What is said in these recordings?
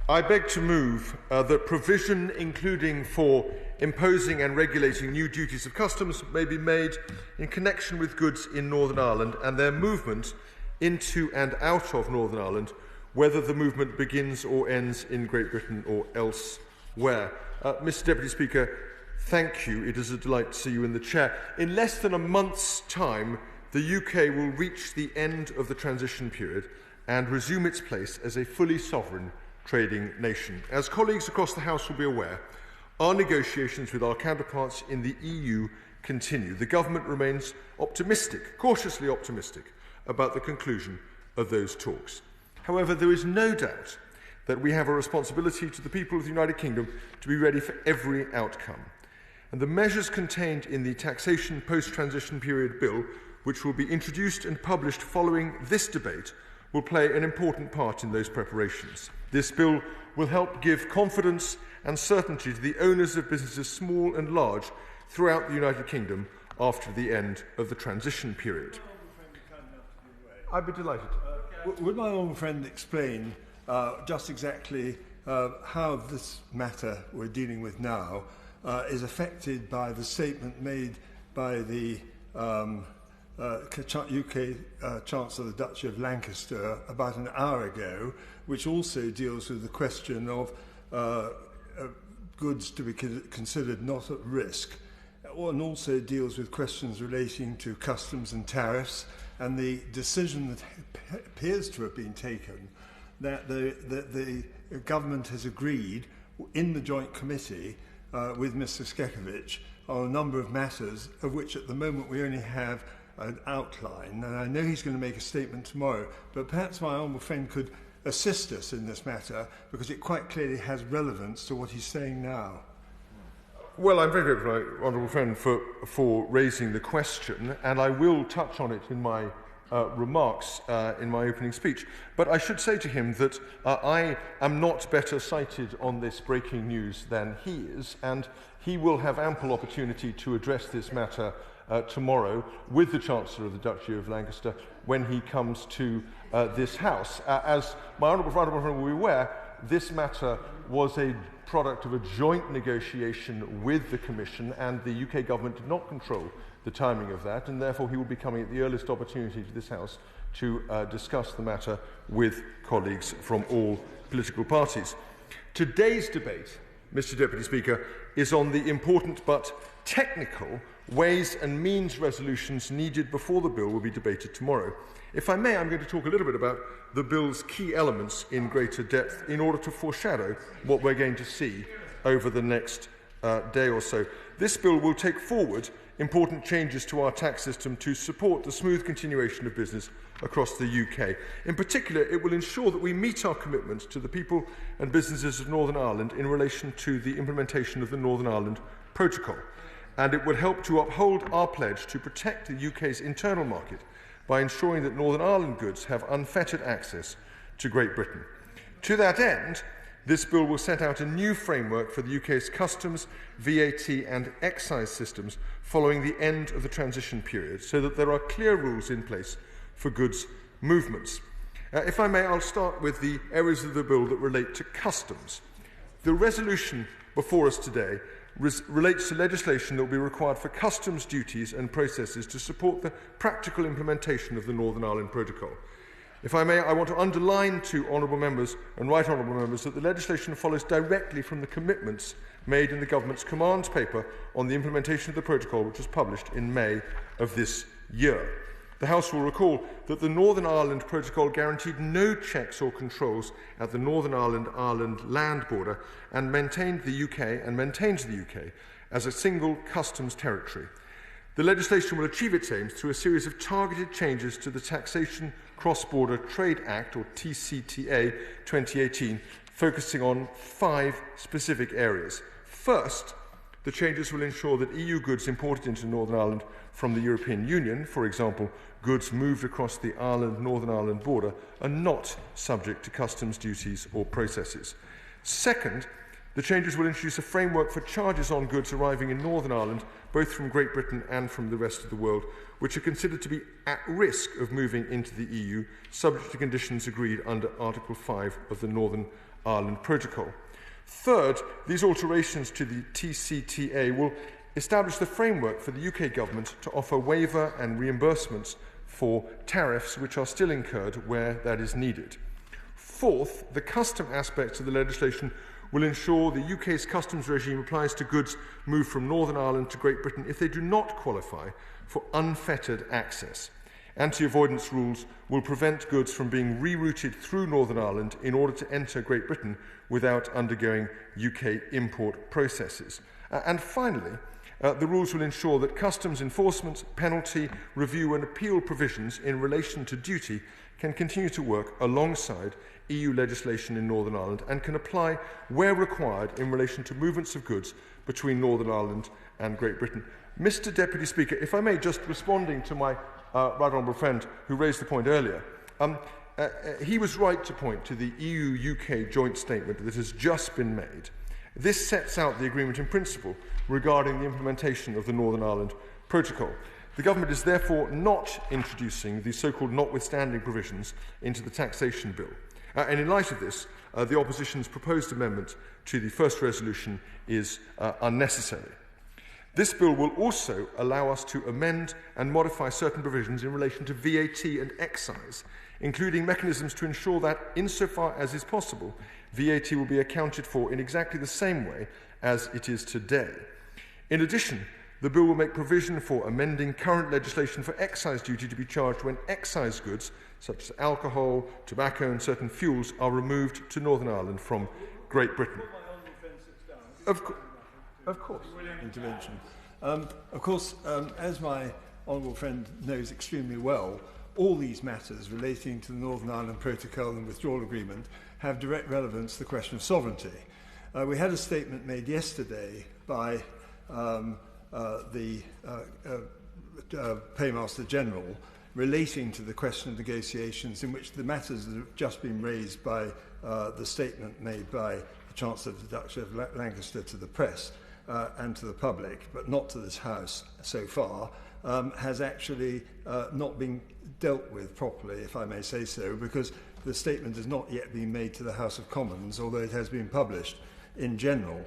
I beg to move that provision, including for imposing and regulating new duties of customs, may be made in connection with goods in Northern Ireland and their movement into and out of Northern Ireland, whether the movement begins or ends in Great Britain or elsewhere. Mr. Deputy Speaker, thank you. It is a delight to see you in the chair. In less than a month's time, the UK will reach the end of the transition period and resume its place as a fully sovereign trading nation. As colleagues across the House will be aware, our negotiations with our counterparts in the EU continue. The government remains optimistic, cautiously optimistic, about the conclusion of those talks. However, there is no doubt that we have a responsibility to the people of the United Kingdom to be ready for every outcome. And the measures contained in the Taxation Post-Transition Period Bill, which will be introduced and published following this debate, will play an important part in those preparations. This bill will help give confidence and certainty to the owners of businesses, small and large, throughout the United Kingdom after the end of the transition period. I'd be delighted. Would my honourable friend explain just exactly how this matter we're dealing with now is affected by the statement made by the UK Chancellor of the Duchy of Lancaster about an hour ago, which also deals with the question of goods to be considered not at risk, and also deals with questions relating to customs and tariffs, and the decision that appears to have been taken that the government has agreed in the joint committee with Mr. Skekovic on a number of matters, of which at the moment we only have an outline, and I know he's going to make a statement tomorrow, but perhaps my honourable friend could assist us in this matter, because it quite clearly has relevance to what he's saying now. Well, I'm very grateful, my honourable friend, for raising the question, and I will touch on it in my remarks in my opening speech. But I should say to him that I am not better cited on this breaking news than he is, and he will have ample opportunity to address this matter tomorrow with the Chancellor of the Duchy of Lancaster when he comes to this House. As my honourable friend will be aware, this matter was a product of a joint negotiation with the Commission, and the UK government did not control the timing of that, and therefore he will be coming at the earliest opportunity to this House to discuss the matter with colleagues from all political parties. Today's debate, Mr. Deputy Speaker, is on the important but technical ways and means resolutions needed before the bill will be debated tomorrow. If I may, I'm going to talk a little bit about the bill's key elements in greater depth in order to foreshadow what we're going to see over the next day or so. This bill will take forward important changes to our tax system to support the smooth continuation of business across the UK. In particular, it will ensure that we meet our commitments to the people and businesses of Northern Ireland in relation to the implementation of the Northern Ireland Protocol. And it will help to uphold our pledge to protect the UK's internal market by ensuring that Northern Ireland goods have unfettered access to Great Britain. To that end, this bill will set out a new framework for the UK's customs, VAT and excise systems following the end of the transition period, so that there are clear rules in place for goods movements. If I may, I'll start with the areas of the bill that relate to customs. The resolution before us today relates to legislation that will be required for customs duties and processes to support the practical implementation of the Northern Ireland Protocol. If I may, I want to underline to honourable members and right honourable members that the legislation follows directly from the commitments made in the government's command paper on the implementation of the protocol, which was published in May of this year. The House will recall that the Northern Ireland Protocol guaranteed no checks or controls at the Northern Ireland land border and maintains the UK as a single customs territory. The legislation will achieve its aims through a series of targeted changes to the Taxation Cross-Border Trade Act, or TCTA 2018, focusing on 5 specific areas. First, the changes will ensure that EU goods imported into Northern Ireland from the European Union, for example, goods moved across the Northern Ireland border, are not subject to customs duties or processes. Second, The changes will introduce a framework for charges on goods arriving in Northern Ireland, both from Great Britain and from the rest of the world, which are considered to be at risk of moving into the EU, subject to conditions agreed under Article 5 of the Northern Ireland Protocol. Third, these alterations to the TCTA will establish the framework for the UK government to offer waiver and reimbursements for tariffs which are still incurred where that is needed. Fourth, the custom aspects of the legislation will ensure the UK's customs regime applies to goods moved from Northern Ireland to Great Britain if they do not qualify for unfettered access. Anti-avoidance rules will prevent goods from being rerouted through Northern Ireland in order to enter Great Britain without undergoing UK import processes. And finally, the rules will ensure that customs enforcement, penalty, review and appeal provisions in relation to duty can continue to work alongside EU legislation in Northern Ireland and can apply where required in relation to movements of goods between Northern Ireland and Great Britain. Mr. Deputy Speaker, if I may, just responding to my right honourable friend who raised the point earlier, he was right to point to the EU-UK joint statement that has just been made. This sets out the agreement in principle regarding the implementation of the Northern Ireland Protocol. The Government is therefore not introducing the so-called notwithstanding provisions into the taxation bill. And in light of this, the Opposition's proposed amendment to the first resolution is unnecessary. This bill will also allow us to amend and modify certain provisions in relation to VAT and excise, including mechanisms to ensure that, insofar as is possible, VAT will be accounted for in exactly the same way as it is today. In addition, the bill will make provision for amending current legislation for excise duty to be charged when excise goods, such as alcohol, tobacco and certain fuels, are removed to Northern Ireland from Great Britain. Of course. Intervention. Of course, as my honourable friend knows extremely well, all these matters relating to the Northern Ireland Protocol and Withdrawal Agreement have direct relevance to the question of sovereignty. We had a statement made yesterday by the Paymaster General relating to the question of negotiations, in which the matters that have just been raised by the statement made by the Chancellor of the Duchy of Lancaster to the press and to the public, but not to this House so far, has actually not been dealt with properly, if I may say so, because the statement has not yet been made to the House of Commons, although it has been published in general.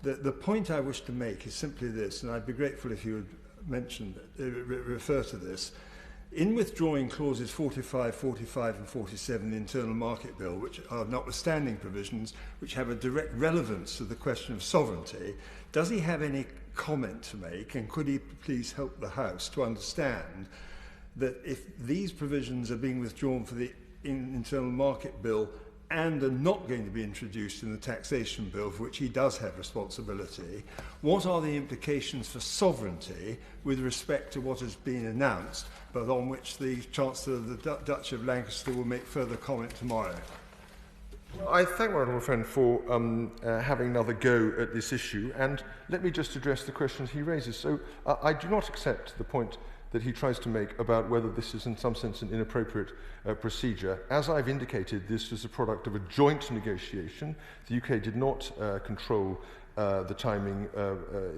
The point I wish to make is simply this, and I'd be grateful if you would mention, refer to this. In withdrawing clauses 45, 45 and 47 in the Internal Market Bill, which are notwithstanding provisions which have a direct relevance to the question of sovereignty, does he have any comment to make, and could he please help the House to understand that if these provisions are being withdrawn for the Internal Market Bill and are not going to be introduced in the Taxation Bill, for which he does have responsibility, what are the implications for sovereignty with respect to what has been announced, but on which the Chancellor of the Duchy of Lancaster will make further comment tomorrow? I thank my honourable friend for having another go at this issue, and let me just address the questions he raises. So I do not accept the point that he tries to make about whether this is in some sense an inappropriate procedure. As I've indicated, this is a product of a joint negotiation. The UK did not control the timing.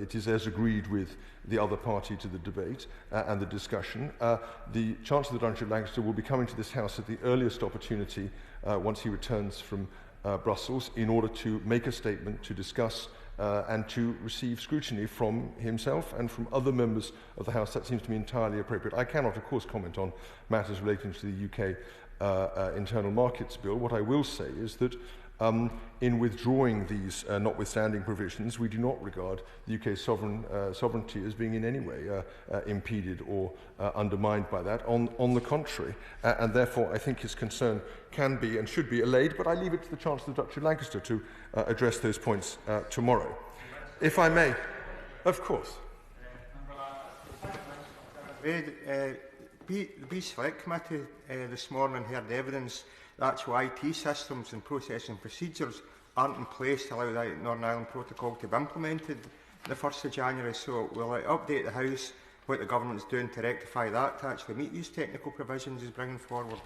It is as agreed with the other party to the debate and the discussion. The Chancellor of the Duchy of Lancaster will be coming to this House at the earliest opportunity once he returns from Brussels in order to make a statement, to discuss and to receive scrutiny from himself and from other members of the House. That seems to me entirely appropriate. I cannot, of course, comment on matters relating to the UK Internal Markets Bill. What I will say is that in withdrawing these notwithstanding provisions, we do not regard the UK's sovereignty as being in any way impeded or undermined by that. On the contrary, and therefore I think his concern can be and should be allayed, but I leave it to the Chancellor of the Duchy of Lancaster to address those points tomorrow. If I may, of course. The Select Committee this morning heard evidence that actual IT systems and processing procedures aren't in place to allow the Northern Ireland Protocol to be implemented the 1st of January. So will it update the House what the Government is doing to rectify that, to actually meet these technical provisions he's bringing forward?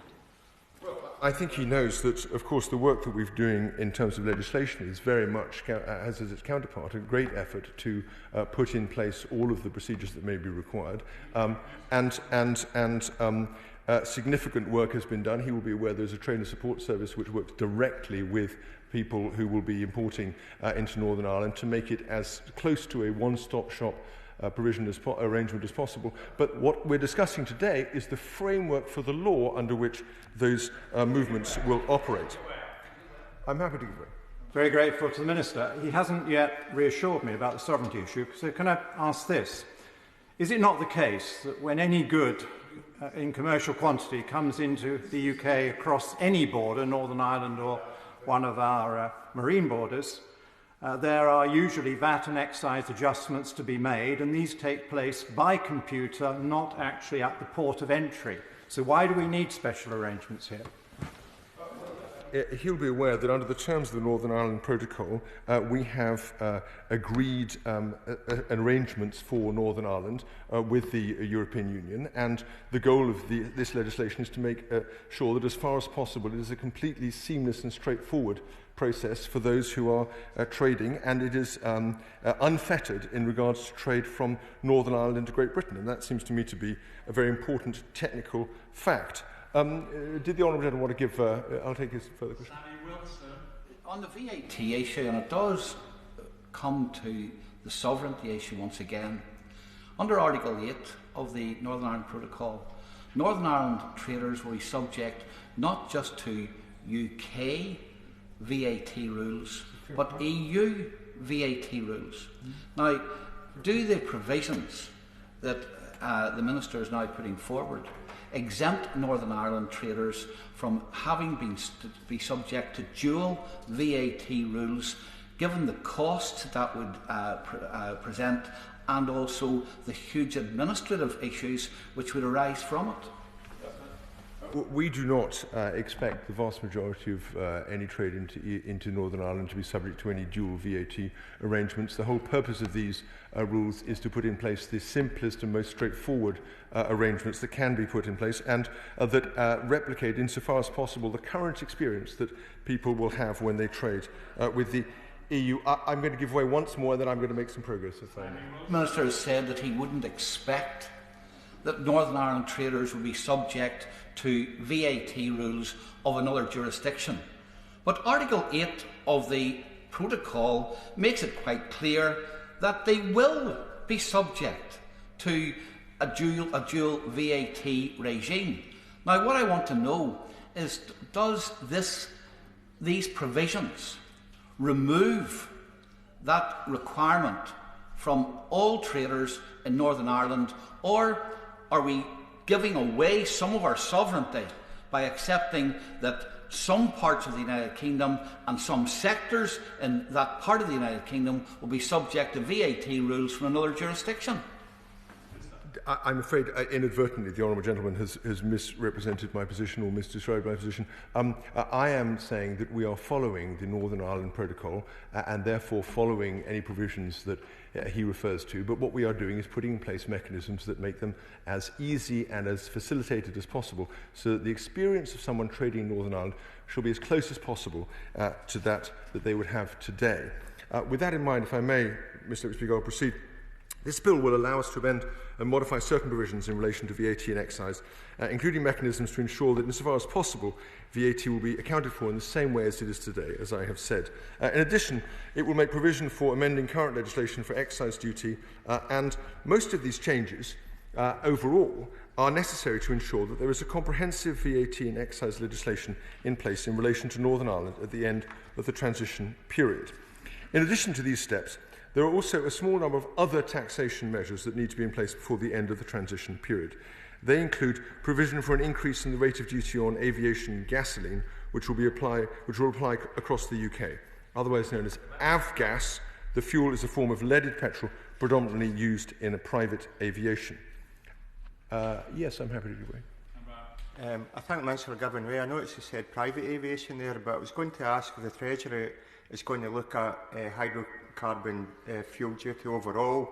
Well, I think he knows that, of course, the work that we're doing in terms of legislation is very much, has as its counterpart, a great effort to put in place all of the procedures that may be required. Significant work has been done. He will be aware there's a trainer support service which works directly with people who will be importing into Northern Ireland to make it as close to a one-stop shop arrangement as possible. But what we're discussing today is the framework for the law under which those movements will operate. I'm happy to give way. Very grateful to the Minister. He hasn't yet reassured me about the sovereignty issue, so can I ask this? Is it not the case that when any good in commercial quantity comes into the UK across any border, Northern Ireland or one of our marine borders, there are usually VAT and excise adjustments to be made, and these take place by computer, not actually at the port of entry. So why do we need special arrangements here? He'll be aware that under the terms of the Northern Ireland Protocol, we have agreed arrangements for Northern Ireland with the European Union, and the goal of this legislation is to make sure that as far as possible it is a completely seamless and straightforward process for those who are trading, and it is unfettered in regards to trade from Northern Ireland into Great Britain, and that seems to me to be a very important technical fact. Did the Honourable Gentleman want to give... I'll take his further question. On the VAT issue, and it does come to the sovereignty issue once again, under Article 8 of the Northern Ireland Protocol, Northern Ireland traders will be subject not just to UK VAT rules, but EU VAT rules. Now, do the provisions that the Minister is now putting forward exempt Northern Ireland traders from having been be subject to dual VAT rules, given the costs that would present and also the huge administrative issues which would arise from it? We do not expect the vast majority of any trade into Northern Ireland to be subject to any dual VAT arrangements. The whole purpose of these rules is to put in place the simplest and most straightforward arrangements that can be put in place, and that replicate insofar as possible the current experience that people will have when they trade with the EU. I'm going to give way once more, and then I'm going to make some progress, if I may. The Minister has said that he wouldn't expect that Northern Ireland traders would be subject to VAT rules of another jurisdiction. But Article 8 of the Protocol makes it quite clear that they will be subject to a dual VAT regime. Now, what I want to know is, does these provisions remove that requirement from all traders in Northern Ireland, or are we giving away some of our sovereignty by accepting that some parts of the United Kingdom and some sectors in that part of the United Kingdom will be subject to VAT rules from another jurisdiction? I'm afraid inadvertently the Honourable Gentleman has misrepresented my position or misdescribed my position. I am saying that we are following the Northern Ireland Protocol and therefore following any provisions that he refers to, but what we are doing is putting in place mechanisms that make them as easy and as facilitated as possible, so that the experience of someone trading in Northern Ireland shall be as close as possible to that they would have today. With that in mind, if I may, Mr. Speaker, I'll proceed. This bill will allow us to amend and modify certain provisions in relation to VAT and excise, including mechanisms to ensure that, insofar as possible, VAT will be accounted for in the same way as it is today, as I have said. In addition, it will make provision for amending current legislation for excise duty, and most of these changes, overall, are necessary to ensure that there is a comprehensive VAT and excise legislation in place in relation to Northern Ireland at the end of the transition period. In addition to these steps, there are also a small number of other taxation measures that need to be in place before the end of the transition period. They include provision for an increase in the rate of duty on aviation gasoline, which will apply across the UK. Otherwise known as avgas, the fuel is a form of leaded petrol predominantly used in private aviation. Yes, I'm happy to give way. I thank the Minister for giving way. I noticed he said private aviation there, but I was going to ask if the Treasury is going to look at hydrocarbon fuel duty overall,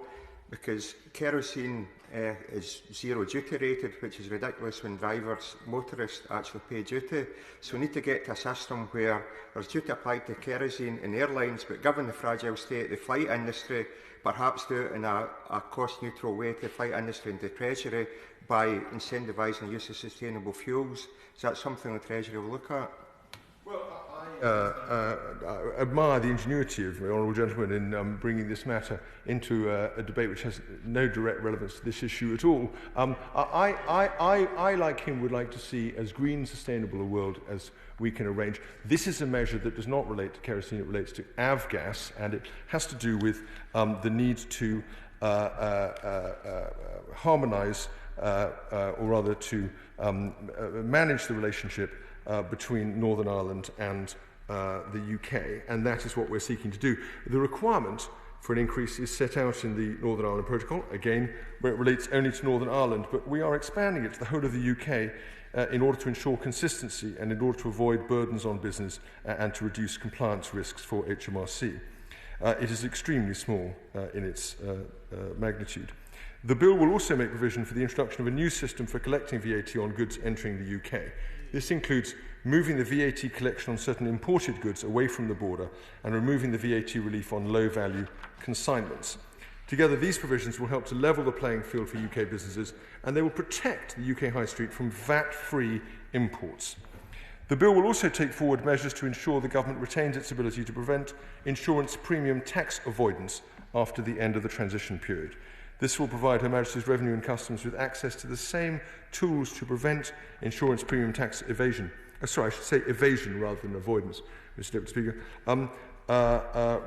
because kerosene is zero duty rated, which is ridiculous when drivers, motorists actually pay duty. So we need to get to a system where there's duty applied to kerosene in airlines, but given the fragile state of the flight industry, perhaps do it in a cost-neutral way to the flight industry and the Treasury by incentivising the use of sustainable fuels. Is that something the Treasury will look at? Well, I admire the ingenuity of the honourable gentleman in bringing this matter into a debate which has no direct relevance to this issue at all. I, like him, would like to see as green and sustainable a world as we can arrange. This is a measure that does not relate to kerosene, it relates to avgas, and it has to do with the need to harmonise, or rather to manage the relationship between Northern Ireland and the UK, and that is what we're seeking to do. The requirement for an increase is set out in the Northern Ireland Protocol, again, where it relates only to Northern Ireland, but we are expanding it to the whole of the UK in order to ensure consistency and in order to avoid burdens on business and to reduce compliance risks for HMRC. It is extremely small in its magnitude. The bill will also make provision for the introduction of a new system for collecting VAT on goods entering the UK. This includes moving the VAT collection on certain imported goods away from the border and removing the VAT relief on low-value consignments. Together, these provisions will help to level the playing field for UK businesses, and they will protect the UK high street from VAT-free imports. The bill will also take forward measures to ensure the government retains its ability to prevent insurance premium tax avoidance after the end of the transition period. This will provide Her Majesty's Revenue and Customs with access to the same tools to prevent insurance premium tax evasion. Sorry, I should say evasion rather than avoidance, Mr. Deputy Speaker,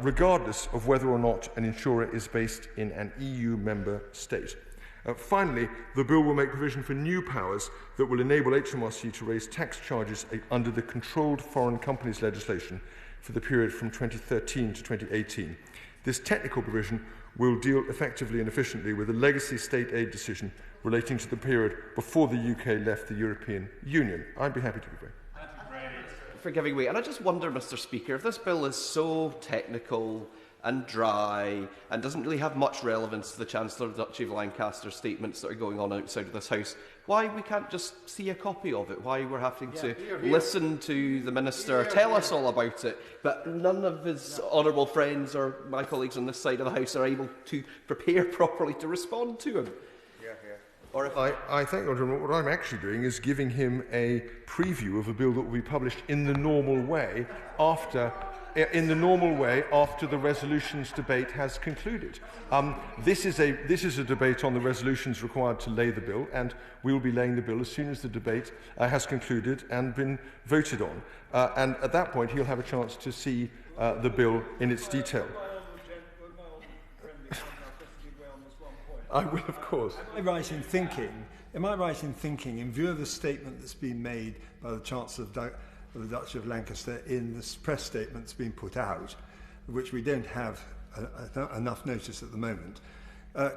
regardless of whether or not an insurer is based in an EU member state. Finally, the bill will make provision for new powers that will enable HMRC to raise tax charges under the Controlled Foreign Companies legislation for the period from 2013 to 2018. This technical provision will deal effectively and efficiently with a legacy state aid decision relating to the period before the UK left the European Union. I'd be happy to give way. For giving way. And I just wonder, Mr. Speaker, if this bill is so technical and dry and doesn't really have much relevance to the Chancellor of the Duchy of Lancaster statements that are going on outside of this House, why we can't just see a copy of it, why we're having to listen to the Minister tell us all about it, but none of his honourable friends or my colleagues on this side of the House are able to prepare properly to respond to him. Or if I think what I'm actually doing is giving him a preview of a bill that will be published in the normal way after the resolutions debate has concluded. This is a debate on the resolutions required to lay the bill, and we will be laying the bill as soon as the debate has concluded and been voted on. And at that point, he'll have a chance to see the bill in its detail. I will, of course. Am I right in thinking, in view of the statement that's been made by the Chancellor of the Duchy of Lancaster in this press statement that's been put out, which we don't have enough notice at the moment,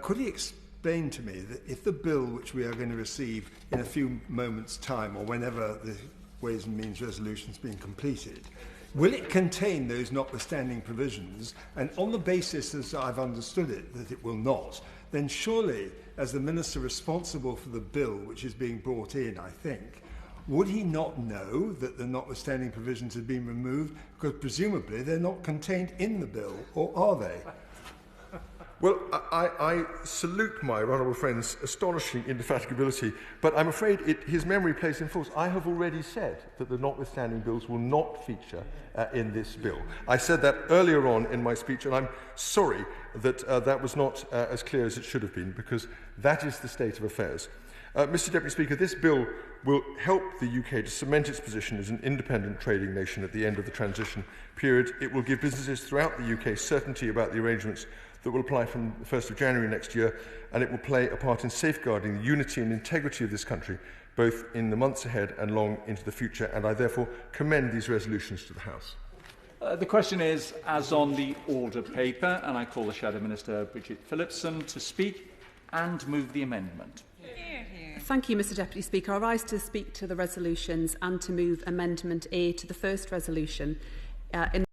could he explain to me that if the bill which we are going to receive in a few moments' time, or whenever the Ways and Means resolution has been completed, will it contain those notwithstanding provisions? And on the basis, as I've understood it, that it will not, then surely, as the Minister responsible for the bill which is being brought in, I think, would he not know that the notwithstanding provisions have been removed? Because presumably they're not contained in the bill, or are they? Well, I salute my honourable friend's astonishing indefatigability, but I'm afraid his memory plays him false. I have already said that the notwithstanding bills will not feature in this bill. I said that earlier on in my speech, and I'm sorry that that was not as clear as it should have been, because that is the state of affairs. Mr. Deputy Speaker, this bill will help the UK to cement its position as an independent trading nation at the end of the transition period. It will give businesses throughout the UK certainty about the arrangements that will apply from the 1st of January next year, and it will play a part in safeguarding the unity and integrity of this country, both in the months ahead and long into the future, and I therefore commend these resolutions to the House. The question is, as on the order paper, and I call the Shadow Minister, Bridget Phillipson, to speak and move the amendment. Thank you, Mr Deputy Speaker. I rise to speak to the resolutions and to move Amendment A to the first resolution in